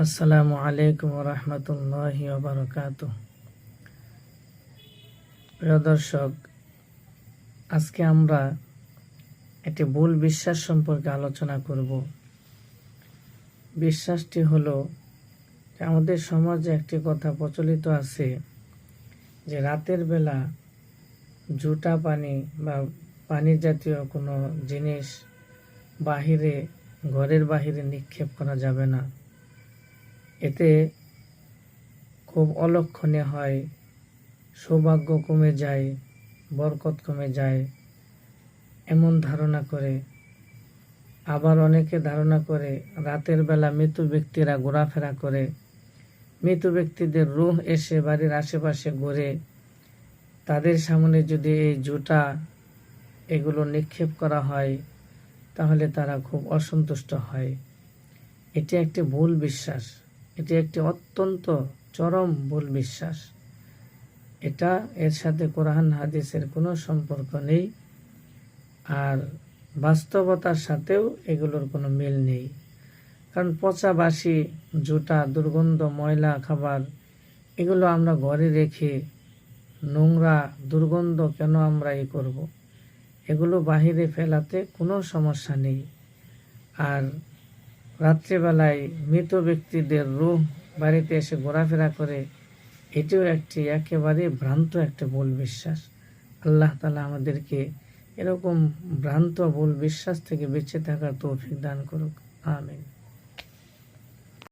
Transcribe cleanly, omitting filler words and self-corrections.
আসসালামু আলাইকুম রহমতুল্লাহি ওয়া বারাকাতুহু। প্রিয় দর্শক, আজকে আমরা একটি ভুল বিশ্বাস সম্পর্কে আলোচনা করব। বিশ্বাসটি হলো যে আমাদের সমাজে একটি কথা প্রচলিত আছে যে রাতের বেলা জুটা পানি বা পানি জাতীয় কোনো জিনিস ঘরের বাহিরে নিক্ষেপ করা যাবে না। এতে খুব অলক্ষণে হয়, সৌভাগ্য কমে যায়, বরকত কমে যায়, এমন ধারণা করে। আবার অনেকে ধারণা করে রাতের বেলা মৃত ব্যক্তিরা ঘোরাফেরা করে, মৃত ব্যক্তিদের রূহ এসে বাড়ির আশেপাশে ঘুরে, তাদের সামনে যদি এই জুতা এগুলো নিক্ষেপ করা হয় তাহলে তারা খুব অসন্তুষ্ট হয়। এটি একটি ভুল বিশ্বাস, এটি একটি অত্যন্ত চরম ভুল বিশ্বাস। এর সাথে কোরআন হাদিসের কোনো সম্পর্ক নেই, আর বাস্তবতার সাথেও এগুলোর কোনো মিল নেই। কারণ পচা বাসি জুতা, দুর্গন্ধ ময়লা খাবার এগুলো আমরা ঘরে রেখে নোংরা দুর্গন্ধ কেন আমরা করব? এগুলো বাহিরে ফেলাতে কোনো সমস্যা নেই। আর রাত্রেবেলায় মৃত ব্যক্তিদের রূহ বাড়িতে এসে ঘোরাফেরা করে, এটিও একেবারে ভ্রান্ত একটা ভুল বিশ্বাস। আল্লাহ তাআলা আমাদেরকে এরকম ভ্রান্ত ভুল বিশ্বাস থেকে বেঁচে থাকার তৌফিক দান করুক। আমিন।